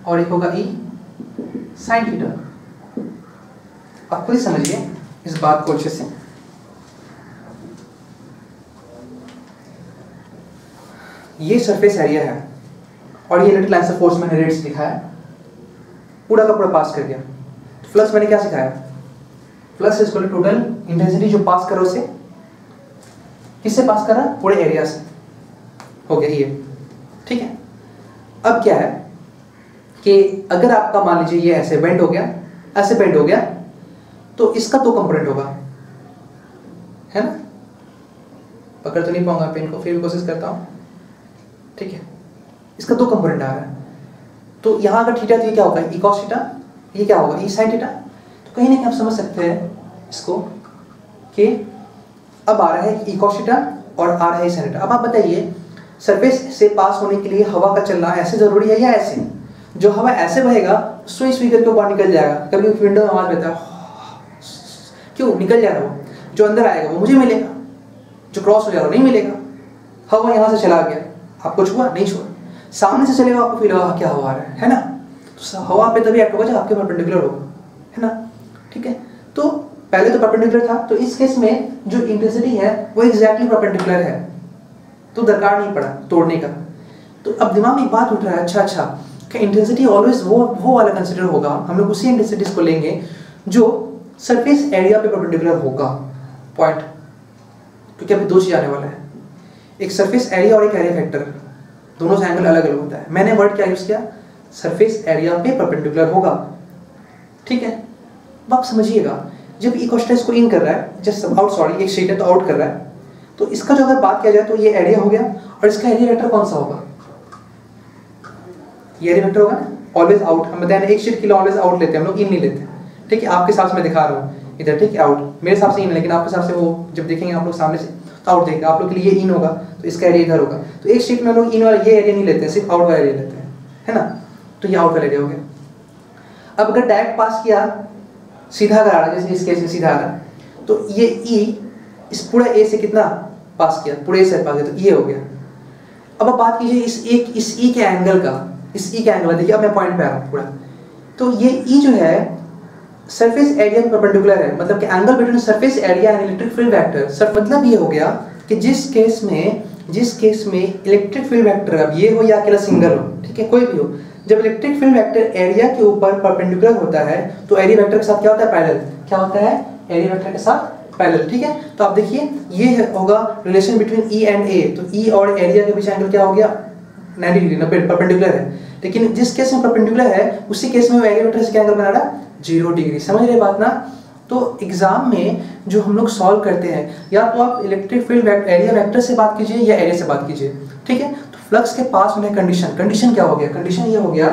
और एक होगा ई साइन थीटा। आप खुद ही समझिए इस बात को अच्छे से। ये सरफेस एरिया है और ये इलेक्ट्रिक लाइन से फोर्स मैंने रेट से दिखाया, पूरा का पूरा पास कर दिया। फ्लक्स मैंने क्या सिखाया? Flux is equal to total intensity जो पास करो उसे किससे पास कर रहा है? पूरे एरिया से। हो गया ये, ठीक है। अब क्या है कि अगर आपका मान लीजिए ये ऐसे बेंड हो गया, ऐसे बेंड हो गया, तो इसका दो कंपोनेंट होगा, है ना? पकड़ तो नहीं पाऊंगा पेन को, फिर भी कोशिश करता हूं, ठीक है। इसका दो कंपोनेंट आ रहा है, तो यहाँ अगर थीटा तो ये क्या होगा? ई कॉस थीटा, ये क्या होगा? ई साइन थीटा। तो कहीं ना कहीं आप समझ सकते हैं इसको कि अब आ रहा है ई कॉस थीटा और आ रहा है साइन थीटा। अब आप बताइए सरफेस से पास होने के लिए हवा का चलना ऐसे जरूरी है या ऐसे? जो हवा ऐसे बहेगा सुई सुई करके बाहर निकल जाएगा। कभी विंडो में आवाज देता है क्यों निकल जाएगा, वो जो अंदर आएगा वो मुझे मिलेगा, जो क्रॉस हो जाएगा नहीं मिलेगा। हवा यहाँ से चला गया, आपको छुआ नहीं छुआ, सामने से चलेगा आपको फील होगा क्या हवा आ रहा है ना? तो हवा पे तभी एक्ट होगा जब आपके परपेंडिकुलर होगा, है ना? ठीक है। तो पहले तो परपेंडिकुलर था, तो इस केस में जो इंटेंसिटी है वो एग्जैक्टली परपेंडिकुलर है, तो दरकार नहीं पड़ा तोड़ने का। तो अब दिमाग में एक बात उठ रहा है, अच्छा कि इंटेंसिटी ऑलवेज वो वाला कंसीडर होगा, हम लोग उसी इंटेंसिटीज को लेंगे जो सरफेस एरिया पे परपेंडिकुलर होगा। पॉइंट, क्योंकि अभी दो चीज आने वाला है, एक सरफेस एरिया और एक एरिया फैक्टर, दोनों से एंगल अलग अलग होता है। मैंने वर्ड क्या यूज किया? सरफेस एरिया पे परपेंडिकुलर होगा, ठीक है। अब आप समझिएगा, जब इक्वेस्ट्रेस को इन कर रहा है, जस्ट आउट, सॉरी एक शीट है तो आउट कर रहा है, तो इसका जो अगर बात किया जाए तो ये एरिया हो गया, और इसका एरिया वेक्टर कौन सा होगा? ये एरिया वेक्टर होगा ना, ऑलवेज आउट। हम बताएं एक शीट के लिए ऑलवेज आउट लेते हैं हम लोग, इन नहीं लेते, ठीक है। आपके हिसाब से मैं दिखा रहा हूँ इधर, ठीक है, आउट, मेरे हिसाब से इन, लेकिन आपके हिसाब से वो जब देखेंगे आप लोग सामने से तो आउट देखेंगे। आप लोग के लिए ये इन होगा तो इसका एरिया इधर होगा। तो एक शीट में हम लोग इन वाला ये एरिया नहीं लेते हैं, सिर्फ आउट वाला एरिया लेते हैं, है ना? तो ये आउट वाला एरिया हो गया। अब अगर डायरेक्ट पास किया, सीधा अगर आ रहा है, जैसे इस केस में सीधा आ रहा है, तो ये ई इस पूरा ए से कितना पास किया? पूरे ए से पास किया, तो ये हो गया। अब आप बात कीजिए इस ई के एंगल का, इस ई के एंगल, देखिए अब मैं पॉइंट पे आ रहा हूँ पूरा, तो ये ई जो है सरफेस एरिया में परपेंडिकुलर है, मतलब कि angle between surface area and electric field vector. Sir मतलब ये हो गया कि जिस केस में इलेक्ट्रिक फील्ड वेक्टर, अब ये हो या अकेला सिंगल हो, ठीक है, कोई भी हो, जब इलेक्ट्रिक फील्ड वेक्टर एरिया के ऊपर परपेंडिकुलर होता है तो एरिया वेक्टर के साथ क्या होता है? पैरेलल। क्या होता है? एरिया वेक्टर के साथ पैरेलल, ठीक है। तो आप देखिए ये होगा रिलेशन बिटवीन ई एंड ए, तो ई और एरिया के बीच एंगल क्या हो गया? 90 डिग्री, 90 परपेंडिकुलर है। लेकिन जिस केस में परपेंडिकुलर है उसी केस में वो एरिया वेक्टर से क्या एंगल बना रहा है? 0 डिग्री। समझ रहे बात ना? तो एग्जाम में जो हम लोग सॉल्व करते हैं, या तो आप इलेक्ट्रिक फील्ड एरिया वेक्टर से बात कीजिए या एरिया से बात कीजिए, ठीक है। तो फ्लक्स के पास होने कंडीशन क्या हो गया? कंडीशन ये हो गया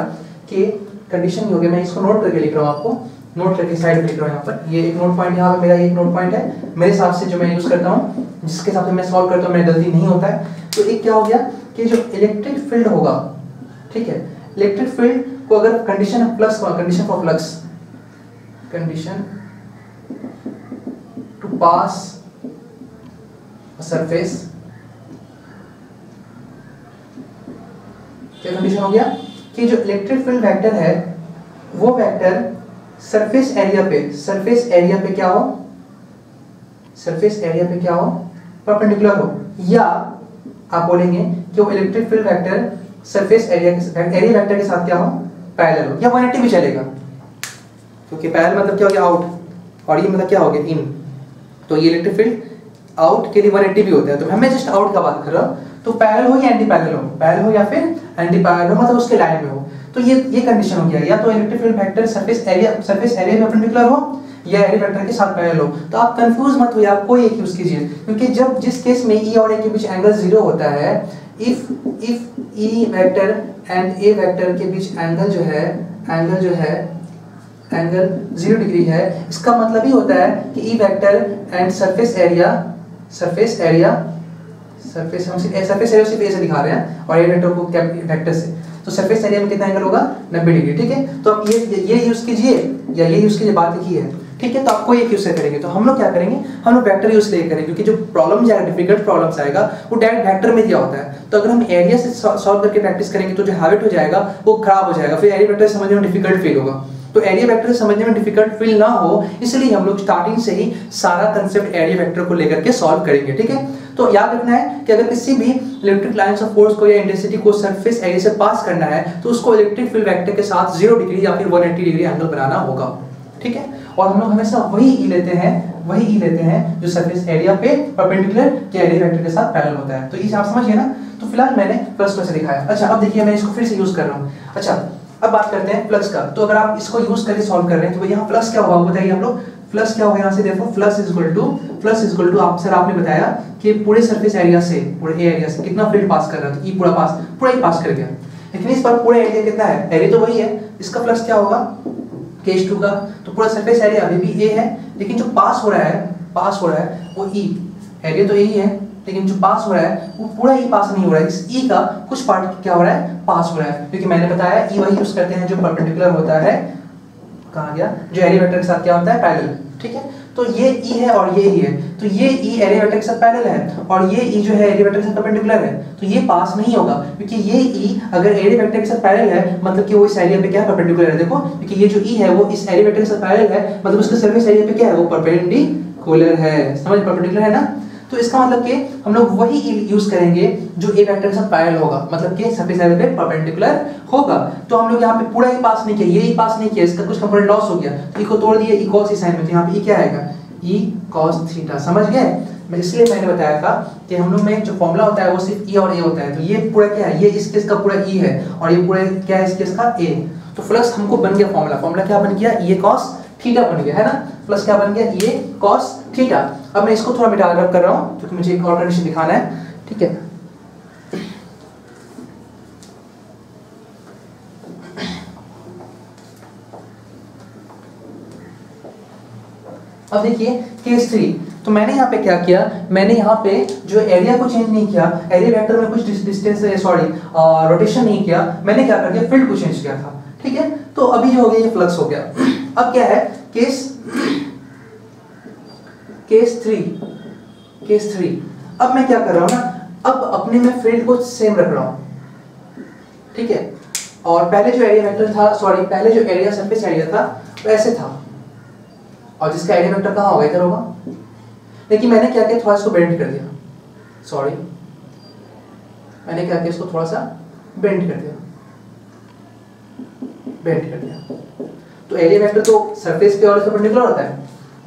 कि मैं इसको नोट करके लिख रहा हूँ, आपको नोट करके साइड में लिख रहा हूँ यहाँ पर। ये एक नोट पॉइंट यहाँ पे मेरा एक नोट पॉइंट है, मेरे हिसाब से जो मैं यूज करता हूँ, जिसके हिसाब से मैं सॉल्व करता हूँ, मेरी गलती नहीं होता है। तो एक क्या हो गया कि जो इलेक्ट्रिक फील्ड होगा, ठीक है, इलेक्ट्रिक फील्ड को अगर condition for flux, condition to pass surface, क्या कंडीशन हो गया कि जो इलेक्ट्रिक फील्ड वेक्टर है वो वेक्टर सरफेस एरिया पे क्या हो? सरफेस एरिया पे क्या हो? परपेंडिकुलर हो, या आप बोलेंगे कि वो electric field vector surface area vector के साथ क्या हो? पैरेलल हो, या 180 भी चलेगा, क्योंकि पैरेलल मतलब क्या हो गया? आउट, और ये मतलब क्या हो गया? इन। तो ये इलेक्ट्रिक फील्ड आउट के लिए 180 भी होता है, तो मैं जस्ट आउट का बात कर रहा हूँ। तो पैरेलल हो या एंटी पैरेलल हो, पैरेलल हो या फिर एंटी पैरेलल हो, मतलब उसके लाइन में हो। तो ये कंडीशन हो गया, या तो electric field vector surface area में परपेंडिकुलर हो या एरिया वेक्टर के साथ पैरेलल हो। तो आप कंफ्यूज मत होइए, आप कोई एक यूज कीजिए, क्योंकि जब जिस केस में ई और ए के बीच एंगल 0 होता है, if E vector and A vector के बीच एंगल जो है एंगल 0 डिग्री है, इसका मतलब ही होता है कि E vector and surface area हम सरफेस एरिया सिर्फ ए से दिखा रहे हैं और ए वेक्टर को वेक्टर से, तो सरफेस एरिया में कितना एंगल होगा? 90 डिग्री, ठीक है। तो अब ये यूज कीजिए या ये यूज कीजिए, बात एक ही है। ठीक है, तो आपको एक यूज से करेंगे। तो हम लोग क्या करेंगे, हम लोग वेक्टर यूज ले करेंगे, क्योंकि जो प्रॉब्लम जाएगा, डिफिकल्ट प्रॉब्लम्स आएगा, वो डायरेक्ट वेक्टर में दिया होता है। तो अगर हम एरिया से सॉल्व करके प्रैक्टिस करेंगे तो जो हैबिट हो जाएगा वो खराब हो जाएगा, फिर एरिया वेक्टर समझने में डिफिकल्ट फील होगा। तो एरिया वेक्टर समझने में डिफिकल्ट फील ना हो, इसलिए हम लोग स्टार्टिंग से ही सारा कंसेप्ट एरिया वेक्टर को लेकर के सॉल्व करेंगे। ठीक है, तो याद रखना है कि अगर किसी भी इलेक्ट्रिक लाइंस ऑफ फोर्स को या इंटेंसिटी को सरफेस एरिया से पास करना है तो उसको इलेक्ट्रिक फील्ड वेक्टर के साथ 0 डिग्री या फिर 180 डिग्री एंगल बनाना होगा। ठीक है, और हम लोग हमेशा वही ई लेते हैं जो सरफेस एरिया पे परपेंडिकुलर के एरिया वेक्टर के साथ पैरेलल होता है। तो इसे आप समझिए ना। तो फिलहाल मैंने फ्लक्स को ऐसे दिखाया। अच्छा, अब देखिए मैं इसको फिर से यूज कर रहा हूँ। अच्छा, अब बात करते हैं फ्लक्स का। तो अगर आप इसको यूज करके सॉल्व कर रहे हैं तो यहाँ फ्लक्स क्या होगा बताइए आप लोग। फ्लक्स क्या होगा यहाँ से, देखो फ्लक्स इज इक्वल टू आप सर आपने बताया कि पूरे सरफेस एरिया से, पूरे एरिया से कितना फील्ड पास कर रहा है, तो ई पूरा ही पास कर गया। लेकिन इस पर पूरा एरिया कितना है, एरिया तो वही है, इसका फ्लक्स क्या होगा केस 2 का। तो पूरा सरफेस एरिया अभी भी ए है, लेकिन जो पास हो रहा है वो ई, एरिया तो यही है लेकिन जो पास हो रहा है वो पूरा ई पास नहीं हो रहा है। इस ई का कुछ पार्ट क्या हो रहा है, पास हो रहा है, क्योंकि मैंने बताया ई वही यूज करते हैं जो परपेंडिकुलर होता है, कहाँ गया, जो एरिया वेक्टर के साथ क्या होता है, पैरेलल। ठीक है, तो ये ई है और ये ई है, तो ये ई एरिया वेक्टर के साथ पैरेलल है और ये ई जो है एरिया वेक्टर के साथ परपेंडिकुलर है, तो ये पास नहीं होगा, क्योंकि ये ई अगर एरिया वेक्टर के साथ पैरेलल है मतलब कि वो इस एरिया पे क्या है, परपेंडिकुलर है। देखो, क्योंकि ये जो ई है वो इस एरिया वेक्टर के साथ पैरेलल है, मतलब उसका सरफेस एरिया पे क्या है, वो परपेंडिकुलर है। समझ, परपेंडिकुलर है ना। तो इसका मतलब कि हम लोग वही यूज करेंगे जो ए वेक्टर के साथ पैरेलल होगा, मतलब कि सरफेस एरिया पे परपेंडिकुलर होगा। तो हम लोग यहाँ पे पूरा ही पास नहीं किया, ये ही पास नहीं किया, इसका कुछ कंपोनेंट लॉस हो गया, तो ई को तोड़ दिया, ई cos ई sin में, तो यहाँ पे ई क्या आएगा, ई cos थीटा। समझ गए, मैं इसलिए मैंने बताया था कि हम लोग में जो फॉर्मूला होता है वो सिर्फ ई और ए होता है। तो ये पूरा क्या है, ये इस केस का पूरा ई है और ये पूरा क्या है, इस केस का ए। तो फ्लक्स हमको बन गया फॉर्मूला क्या बन गया, ये cos थीटा बन गया, है ना। प्लस क्या बन गया, ये cos थीटा। अब मैं इसको थोड़ा मिटा कर रहा हूं क्योंकि मुझे एक और कंडीशन दिखाना है। ठीक है, अब देखिए केस 3। तो मैंने यहाँ पे क्या किया, मैंने यहाँ पे जो एरिया को चेंज नहीं किया, एरिया वेक्टर में कुछ डिस्टेंस रोटेशन नहीं किया, मैंने क्या कर दिया, फील्ड को चेंज किया था। ठीक है, तो अभी जो हो गया ये फ्लक्स हो गया। अब क्या है, केस 3। अब मैं क्या कर रहा हूं ना, अब अपने में फील्ड को सेम रख रहा हूं। ठीक है, और पहले जो एरिया वेक्टर था, पहले जो एरिया सरफेस एरिया था वो ऐसे था और जिसका एरिया वेक्टर कहाँ होगा, इधर होगा। लेकिन मैंने क्या किया, थोड़ा इसको बेंड कर दिया, मैंने क्या किया, इसको थोड़ा सा बेंड कर दिया। तो एरिया वेक्टर तो सरफेस पे और परपेंडिकुलर होता है।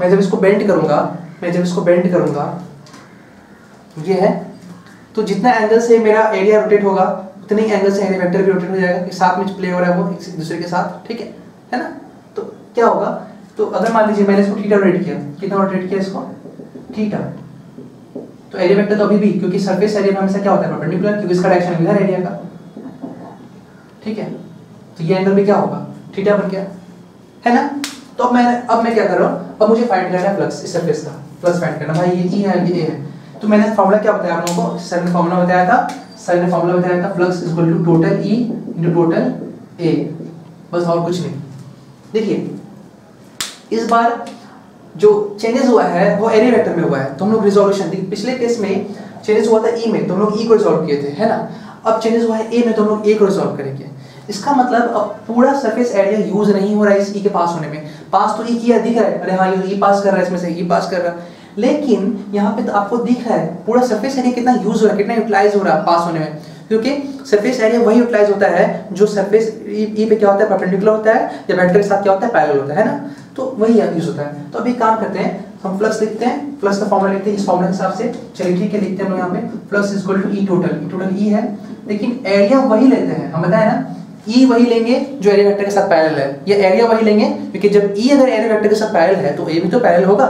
मैं जब इसको बेंड करूंगा ये है, तो जितना एंगल से मेरा एरिया रोटेट होगा उतने ही एंगल से एरिया वेक्टर भी रोटेट हो जाएगा, कि साथ में प्ले हो रहा है वो एक दूसरे के साथ। ठीक है ना। तो क्या होगा, तो अगर मान लीजिए मैंने इसको थीटा रोटेट किया, कितना रोटेट किया इसको, थीटा, तो एरिया वेक्टर तो अभी भी, क्योंकि सरफेस एरिया में हमेशा क्या होता है, परपेंडिकुलर, क्योंकि इसका डायरेक्शन इधर एरिया का। ठीक है, तो ये एंगल भी क्या होगा, थीटा बन गया, है ना। तो अब मैं क्या कर रहा हूँ, अब मुझे फाइंड करना है फ्लक्स, इस सरफेस का फ्लक्स फाइंड करना। भाई ये ई है, ये ए है, तो मैंने फार्मूला क्या बताया आप लोगों को, सर ने फार्मूला बताया था flux is equal to total E into total A, बस और कुछ नहीं। देखिए इस बार जो चेंजेस हुआ है वो एरिया वेक्टर में हुआ है, तो हम लोग रिजोल्यूशन, पिछले केस में चेंजेस हुआ था ई में, तो हम लोग ई को रिजोल्व किए थे, है ना। अब चेंजेस हुआ है ए में, तो हम लोग ए को रिजोल्व करेंगे। इसका मतलब अब पूरा सरफेस एरिया यूज नहीं हो रहा है इस ई के पास होने में, पास तो ई किया दिख रहा है, अरे हाँ ये ई पास कर रहा है, इसमें से ई पास कर रहा है, लेकिन यहाँ पे तो आपको दिख रहा है पूरा सरफेस एरिया कितना यूज हो रहा है, कितना यूटिलाइज हो रहा है पास होने में, क्योंकि सरफेस एरिया वही यूटिलाइज होता है जो सरफेस ई पे क्या होता है, परपेंडिकुलर होता है, या वेक्टर के साथ क्या होता है, पैरेलल होता है ना, तो वही यूज होता है। तो अभी काम करते हैं, हम फ्लक्स लिखते हैं, फ्लक्स का फॉर्मूला लिखते हैं इस फॉर्मूला के हिसाब से। चलिए ठीक है, लिखते हैं हम लोग यहाँ पे flux is equal to E total E है, लेकिन एरिया वही लेते हैं, हम बताए ना, ई वही लेंगे जो एरिया वेक्टर के साथ पैरेलल है, ये एरिया वही लेंगे, क्योंकि जब ई अगर एरिया वेक्टर के साथ पैरेलल है तो ए भी तो पैरेलल होगा,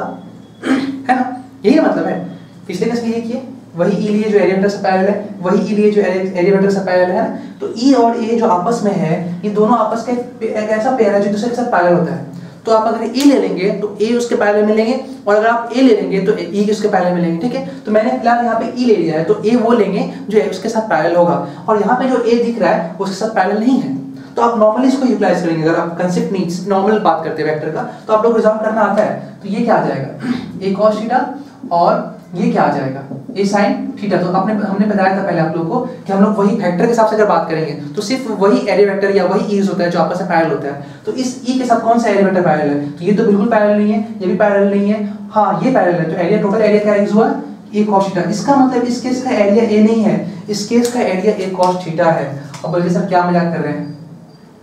है ना, यही मतलब है। पिछले केस में ये किए, वही ई लिए जो एरिया वेक्टर से पैरेलल है, वही ई लिए जो एरिया वेक्टर से पैरेलल है ना। तो ई और ए जो आपस में है, ये दोनों आपस का एक ऐसा पेयर है जो दूसरे के साथ पैरेलल होता है। तो आप अगर ए ले लेंगे तो ए उसके पैरेलल मिलेंगे, और अगर आप ए ले लेंगे तो ई उसके पैरेलल मिलेंगे। ठीक है, तो मैंने फिलहाल यहाँ पे ई ले लिया है, तो ए वो लेंगे जो उसके साथ पैरेलल होगा, और यहाँ पे जो ए दिख रहा है उसके साथ पैरेलल नहीं है, तो आप नॉर्मली इसको यूटिलाइज करेंगे। अगर आप कंसेप्ट नहीं नॉर्मल बात करते हैं वेक्टर का, तो आप लोग रिजॉल्व करना आता है, तो ये क्या आ जाएगा, ए कॉस थीटा, और ये क्या आ जाएगा, ए साइन थीटा। तो हमने बताया था पहले आप लोगों को कि हम लोग वही वेक्टर के हिसाब से अगर बात करेंगे तो सिर्फ वही एरिया वेक्टर या वही ईज होता है जो आपस में पैरेलल होता है। तो इस ई के साथ कौन सा एरिया वेक्टर पैरेलल है, तो ये तो बिल्कुल पैरेलल नहीं है, ये भी पैरेलल नहीं है, हाँ ये पैरेलल है। तो एरिया, टोटल एरिया क्या यूज हुआ, ए कॉस थीटा। इसका मतलब इस केस का एरिया ए नहीं है, इस केस का एरिया ए कॉस थीटा है। अब बोलिए सर क्या मजाक कर रहे हैं,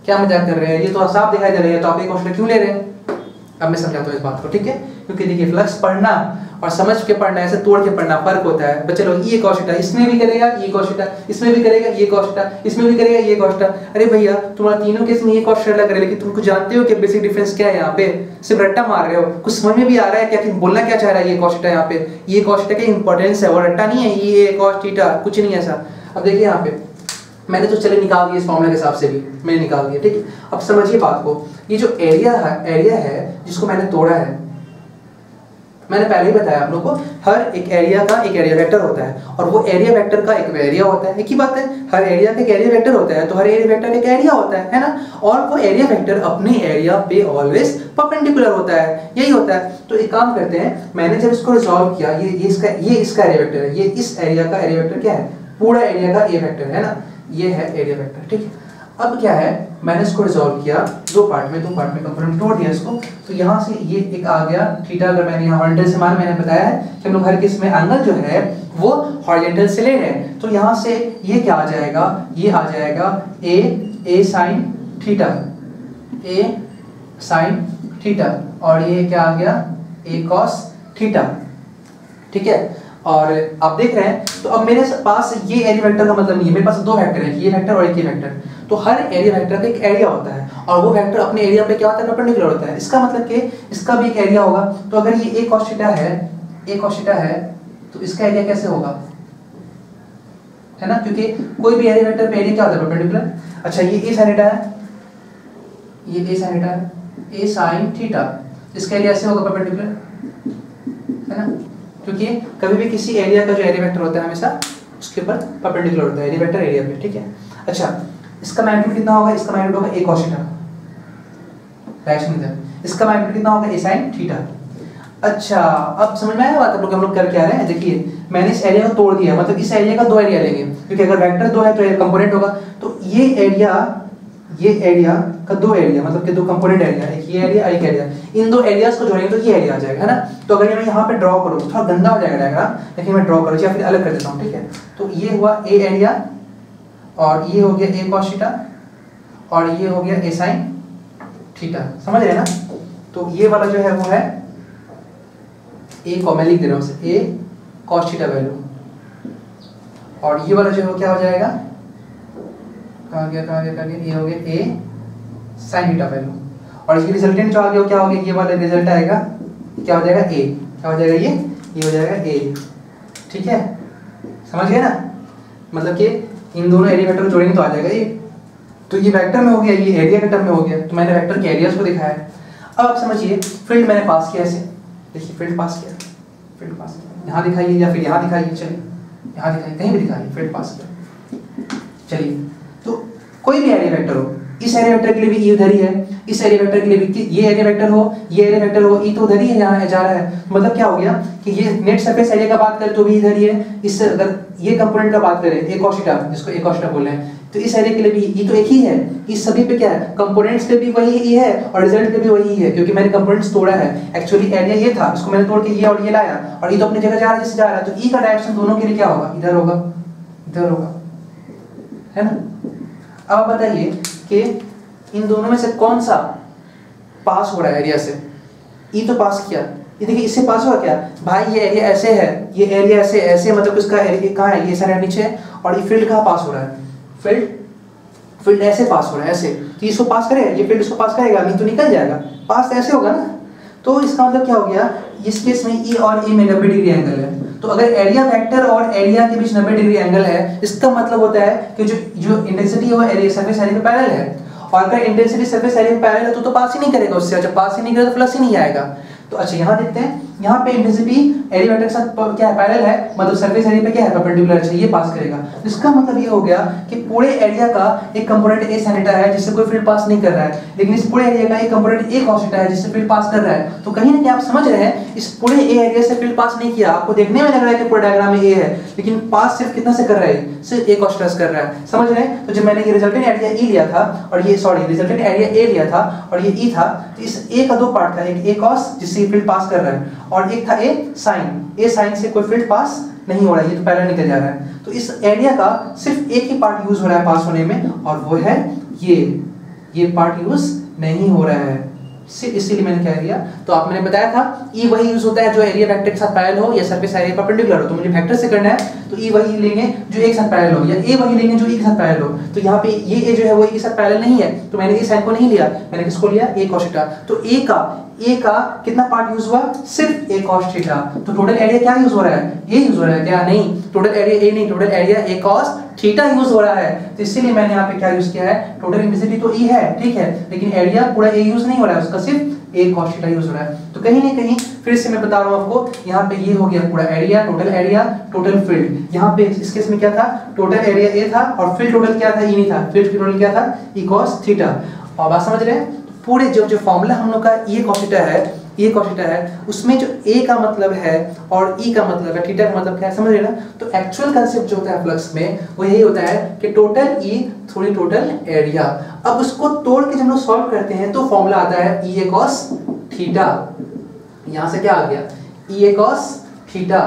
क्या मजाक कर रहे हैं, ये तो साफ दिखाई दे रहा है, तो आप ए कॉस थीटा क्यों ले रहे हैं। अब मैं समझाता हूँ इस बात को, ठीक है। क्योंकि देखिए फ्लक्स पढ़ना और समझ के पढ़ना, ऐसे तोड़ के पढ़ना फर्क होता है। बच्चे लोग ये कॉस थीटा इसमें भी करेगा, ये कॉस थीटा इसमें भी करेगा, ये कॉस थीटा इसमें भी करेगा, ये कॉस थीटा। अरे भैया तुम्हारा तीनों केस में ये कॉस थीटा लग रहा है, लेकिन तुमको जानते हो कि बेसिक डिफरेंस क्या है यहाँ पे, सिर्फ रट्टा मार रहे हो। कुछ समझ में भी आ रहा है क्या कि बोलना क्या चाह रहा है ये कॉस थीटा यहाँ पे, ये कॉस थीटा की इंपॉर्टेंस है, वो रट्टा नहीं है ये कॉस थीटा, कुछ नहीं ऐसा। अब देखिए यहाँ पे मैंने तो चले निकाल दिया, इस फॉर्मूला के हिसाब से भी मैंने निकाल दिया, ठीक है। अब समझिए बात को, ये जो एरिया है जिसको मैंने तोड़ा है, मैंने पहले ही बताया आप लोगों को, हर एक एरिया का एक एरिया वेक्टर होता है, और वो एरिया वेक्टर का एक एरिया होता है। एक ही बात है, हर एरिया का एक एरिया वेक्टर होता है, तो हर एरिया वेक्टर एक एरिया होता है ना। और वो एरिया वेक्टर अपने एरिया पे ऑलवेज परपेंडिकुलर होता है, यही होता है। तो एक काम करते हैं, मैंने जब इसको रिजॉल्व किया, ये इसका एरिया वेक्टर है, ये इस एरिया का एरिया वेक्टर क्या है, पूरा एरिया का ए वेक्टर है ना, ये है एरिया वेक्टर, ठीक है। अब क्या है, मैंने इसको रिजॉल्व किया दो पार्ट में कंपोनेंट तोड़ दिया इसको, तो यहाँ से ये एक आ गया थीटा। अगर मैंने यहाँ हॉरिजॉन्टल से मान, मैंने बताया है कि हम लोग हर किस में एंगल जो है वो हॉरिजॉन्टल से ले रहे हैं, तो यहाँ से ये क्या आ जाएगा, ये आ जाएगा ए साइन थीटा, ए साइन थीटा, और ये क्या आ गया, ए कॉस थीटा, ठीक है। और आप देख रहे हैं, तो अब मेरे पास ये एरिया वेक्टर का मतलब नहीं है, मेरे पास दो वेक्टर है, ये वेक्टर और एक ये वेक्टर। तो हर एरिया वेक्टर का एक एरिया होता है, और वो वेक्टर अपने एरिया पे क्या होता है, परपेंडिकुलर होता है। इसका मतलब कि इसका भी एक एरिया होगा। तो अगर ये ए कॉस थीटा है, तो इसका एरिया कैसे होगा, है ना, क्योंकि कोई भी एरिया वेक्टर पे एरिया क्या होता है, परपेंडिकुलर। अच्छा ये ए साइन थीटा है, ये ए साइन थीटा है, ए साइन थीटा, इसका एरिया ऐसे होगा, परपेंडिकुलर, है ना, क्योंकि कभी भी किसी एरिया का जो एरिया वेक्टर होता है हमेशा उसके ऊपर परपेंडिकुलर होता है, एरिया वेक्टर एरिया पे, ठीक है। अच्छा इसका मैग्नीट्यूड कितना होगा, इसका मैग्नीट्यूड होगा ए कॉस थीटा, इसका मैग्नीट्यूड कितना होगा, ए साइन थीटा। अच्छा अब समझ में आया बात आप लोग, हम लोग कर क्या रहे हैं। देखिए मैंने इस एरिया को तोड़ दिया, मतलब इस एरिया का दो एरिया लेंगे, क्योंकि अगर वेक्टर दो है तो कंपोनेंट होगा। तो ये एरिया का दो एरिया, मतलब कि दो कंपोनेंट एरिया, एक ये एरिया एक एरिया, इन दो एरियाज को जोड़ेंगे तो ये एरिया आ जाएगा, है ना। तो अगर मैं यहाँ पे ड्रॉ करूँ तो थोड़ा गंदा हो जाएगा डायग्राम, लेकिन मैं ड्रॉ करूँ या फिर अलग कर देता हूँ, ठीक है। तो ये हुआ ए एरिया, और ये हो गया ए कॉस थीटा, और ये हो गया ए साइन थीटा, समझ रहे हैं ना। तो ये वाला जो है वो है ए को मैं लिख दे रहा हूँ, ए कॉस थीटा वैल्यू, और ये वाला जो है क्या हो जाएगा, कहाँ गया, ये हो गया ए साइन थीटा वैल्यू, और ये रिजल्टेंट जो आ गया क्या हो गया, ये वाला रिजल्ट आएगा, क्या हो जाएगा ए, क्या हो जाएगा ये हो जाएगा ए, ठीक है, समझ गए ना। मतलब कि इन दोनों एरिया वेक्टर को जोड़ेंगे तो आ जाएगा ये। तो ये वेक्टर में हो गया, ये एरिया के टर्म में हो गया, तो मैंने वेक्टर के एरियाज को दिखाया है। अब आप समझिए फील्ड मैंने पास किया ऐसे, देखिए फील्ड पास किया, यहाँ दिखाइए या फिर यहाँ दिखाइए, चलिए यहाँ दिखाइए, कहीं भी दिखाइए, फील्ड पास किया, चलिए। तो कोई भी एरिया वेक्टर हो, इस एरिया वेक्टर के लिए भी ई उधर ही है, इस एरिया वेक्टर के लिए भी ये एरिया वेक्टर हो, ये एरिया वेक्टर हो, ई तो उधर ही है, यहाँ जा रहा है। मतलब क्या हो गया कि ये नेट सरफेस एरिया का बात करें तो भी इधर ही है, इससे अगर ये कंपोनेंट का बात करें ए कॉस थीटा, जिसको ए कॉस थीटा बोल रहे हैं, तो इस एरिया के लिए भी ई तो एक ही है, इस सभी पे क्या है, कंपोनेंट्स पे भी वही ई है और रिजल्ट पे भी वही है, क्योंकि मैंने कंपोनेंट्स तोड़ा है। एक्चुअली एरिया ये था, इसको मैंने तोड़ के ये और ये लाया, और ये तो अपनी जगह जा रहा है जिससे जा रहा है, तो ई का डायरेक्शन दोनों के लिए क्या होगा, इधर होगा, है ना। अब बताइए कि इन दोनों में से कौन सा पास हो रहा है एरिया से, ई तो पास किया, ये देखिए इससे पास हुआ क्या भाई, ये एरिया ऐसे है, ये एरिया ऐसे मतलब इसका एरिया कहाँ है, ये सारा नीचे है, और ये फील्ड कहाँ पास हो रहा है, फील्ड ऐसे पास हो रहा है, ऐसे, तो इसको पास करेगा, ये फील्ड इसको पास करेगा, नहीं तो निकल जाएगा, पास ऐसे होगा ना। तो इसका मतलब क्या हो गया, इस केस में ई और ई में 90 डिग्री एंगल है। तो अगर एरिया वेक्टर और एरिया के बीच 90 डिग्री एंगल है, इसका मतलब होता है कि जो इंटेंसिटी है वो एरिया सरफेस एरिया में पैरेलल है, और अगर इंटेंसिटी सरफेस एरिया में पैरेलल है तो पास ही नहीं करेगा उससे, अच्छा पास ही नहीं करेगा तो फ्लक्स ही नहीं आएगा। तो अच्छा यहाँ देखते हैं, यहाँ पे इंटेंसिटी एरिया वेक्टर के साथ क्या है, पैरेलल है, मतलब सरफेस एरिया पे क्या है, परपेंडिकुलर है, ये पास करेगा। इसका मतलब ये हो गया कि पूरे एरिया का एक कंपोनेंट ए sin थीटा है जिससे कोई फील्ड पास नहीं कर रहा है, लेकिन इस पूरे एरिया का एक कंपोनेंट ए cos थीटा है जिससे फील्ड पास कर रहा है। तो कहीं ना कहीं आप समझ रहे हैं इस पूरे ए एरिया से फील्ड पास नहीं किया। आपको देखने में लग रहा है कि पूरा डायग्राम में ए है, लेकिन पास सिर्फ कितना से कर रहा है, सिर्फ ए cos थीटा कर रहा है। समझ रहे हैं? तो जब मैंने ये रिजल्टेंट एरिया ई लिया था और ये रिजल्टेंट एरिया ए लिया था और ये ई था, तो इस ए का दो पार्ट था, एक ए cos जिससे फील्ड पास कर रहा है और एक था ए sin से कोई फील्ड पास नहीं हो रहा है, ये तो पैरेलल निकल जा रहा है। तो इस एरिया का सिर्फ एक ही पार्ट यूज हो रहा है पास होने में और वो है ये पार्ट यूज नहीं हो रहा है, इसीलिए मैंने क्या किया, तो आप मैंने बताया था ई वही यूज होता है जो एरिया वेक्टर के साथ पैरेलल हो या सरफेस एरिया परपेंडिकुलर हो। तो मुझे वेक्टर से करना है तो ई वही लेंगे जो एक साथ पैरेलल हो या ए वही लेंगे जो एक साथ पैरेलल हो। तो यहाँ पे ये ए जो है वो एक साथ पैरेलल नहीं है, तो मैंने इस साइन को नहीं लिया, मैंने किसको लिया, ए cos थीटा। तो ए का कितना पार्ट यूज हुआ, सिर्फ ए cos थीटा। तो टोटल एरिया क्या यूज हो रहा है, ए यूज हो रहा है क्या, नहीं, टोटल एरिया ए नहीं, total area A cos theta use हो रहा है। तो इसीलिए मैंने यहाँ पे क्या यूज किया है, टोटल इंटेंसिटी तो ई है, ठीक है, लेकिन एरिया पूरा ए यूज नहीं हो रहा है, उसका सिर्फ ए cos थीटा यूज हो रहा है। तो कहीं ना कहीं फिर से मैं बता रहा हूँ आपको, यहाँ पे ये हो गया पूरा एरिया, टोटल फील्ड। यहाँ पे इस केस में क्या था, टोटल एरिया ए था और फील्ड टोटल क्या था, ई नहीं था, फील्ड टोटल क्या था, ई cos थीटा। और बात समझ रहे हैं? पूरे जो फॉर्मूला हम लोग का ये cos थीटा है, उसमें जो ए का मतलब है और ई का मतलब है, थीटा का मतलब क्या है, समझ रहे ना? तो एक्चुअल कांसेप्ट जो होता है फ्लक्स में वो यही होता है कि टोटल ई थोड़ी टोटल एरिया। अब उसको तोड़ के जब हम लोग सॉल्व करते हैं तो फॉर्मूला आता है ई ए cos थीटा। यहाँ से क्या आ गया, ई ए cos थीटा,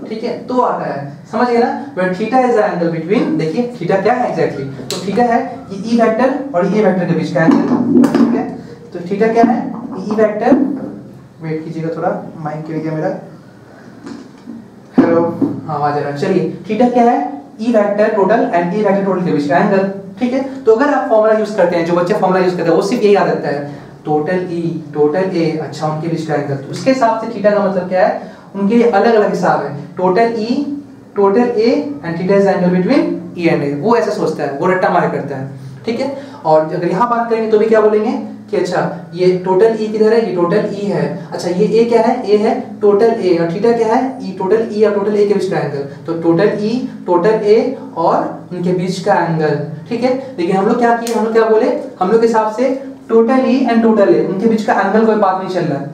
ठीक है, तो आता है, समझ गए ना? Where theta is the angle between, देखिए थीटा क्या है एग्जैक्टली, तो थीटा है ये ई वेक्टर और ए वेक्टर के बीच का एंगल, ठीक है। तो थीटा क्या है, ई वेक्टर, वेट कीजिएगा थोड़ा, माइक गिर गया मेरा, हेलो, हाँ आ जा रहा है। चलिए थीटा क्या है, E vector total and A vector total के बीच का एंगल, ठीक है। तो अगर आप फॉर्मूला यूज करते हैं, जो बच्चे फॉर्मूला यूज करते हैं वो सिर्फ ये याद रखता है, टोटल ई टोटल ए, अच्छा उनके बीच का एंगल, तो उसके हिसाब से थीटा का मतलब क्या है, उनके अलग अलग हिसाब है, total A and theta is angle between E and A, वो ऐसे सोचता है, वो रट्टा मारे करता है, ठीक है। और अगर यहाँ बात करेंगे तो भी क्या बोलेंगे कि अच्छा ये टोटल ई किधर है, ये टोटल ई है, अच्छा ये ए क्या है, ए है टोटल ए, और थीटा क्या है, ई टोटल ई और टोटल ए के बीच का एंगल, तो टोटल ई टोटल ए और उनके बीच का एंगल, ठीक है। लेकिन हम लोग क्या किए, हम लोग क्या बोले, हम लोग के हिसाब से total E and total A उनके बीच का एंगल कोई बात नहीं चल रहा है,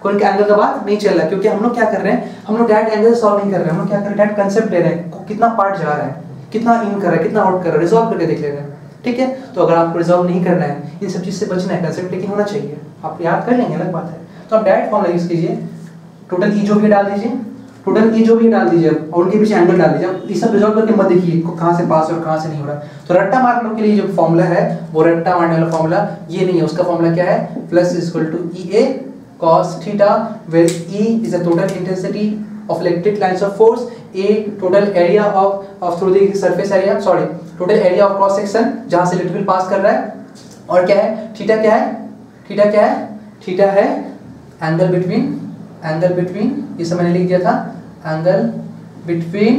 कोई एंगल का बात नहीं चल रहा है, क्योंकि हम लोग क्या कर रहे हैं, हम लोग डायरेक्ट एंगल सॉल्व नहीं कर रहे हैं, हम लोग क्या कर रहे हैं, डायरेक्ट कांसेप्ट ले रहे हैं, कितना पार्ट जा रहा है, कितना इन कर रहा है, कितना आउट कर रहा है, रिजॉल्व करके देख ले रहे हैं, ठीक है। तो अगर आपको रिजॉल्व नहीं करना है, इन सब चीज से बचना है, कांसेप्ट लेकिन होना चाहिए, आप याद कर लेंगे अलग बात है। तो आप डायरेक्ट फॉर्मूला यूज कीजिए, टोटल ई जो भी डाल दीजिए, टोटल ई जो भी डाल दीजिए और उनके पीछे एंगल डाल दीजिए। ये सब रिजॉल्व करके मत देखिए कहां से पास और कहां से नहीं हो रहा। तो रट्टा मारने के लिए जो फॉर्मूला है वो रट्टा मारने वाला फॉर्मूला ये नहीं है, उसका फॉर्मूला क्या है, plus is equal to E A cos theta where E is the total intensity of electric lines of force, A total area of through the surface area, sorry total area of cross section जहाँ से electric पास कर रहा है, और क्या है theta, क्या है थीटा, क्या है थीटा है एंगल बिटवीन ये सब मैंने लिख दिया था, angle between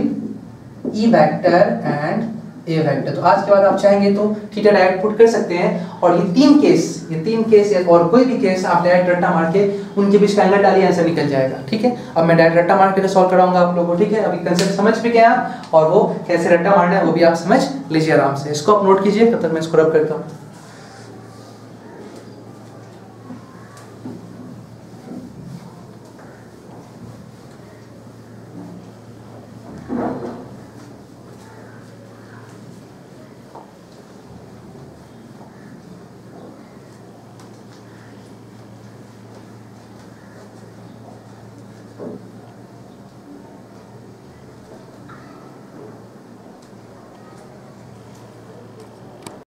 E vector and A vector. तो आज के बाद आप चाहेंगे तो थीटा डायरेक्ट पुट कर सकते हैं, और ये तीन केस या और कोई भी केस आप डायरेक्ट रट्टा मार के उनके बीच का एंगल डालिए, आंसर निकल जाएगा, ठीक है। अब मैं डायरेक्ट रट्टा मार के सॉल्व कराऊंगा आप लोगों को, ठीक है। अभी कंसेप्ट समझ भी गए आप, और वो कैसे रट्टा मारना है वो भी आप समझ लीजिए आराम से। इसको आप नोट कीजिए, तब तक मैं इसको रब करता हूँ।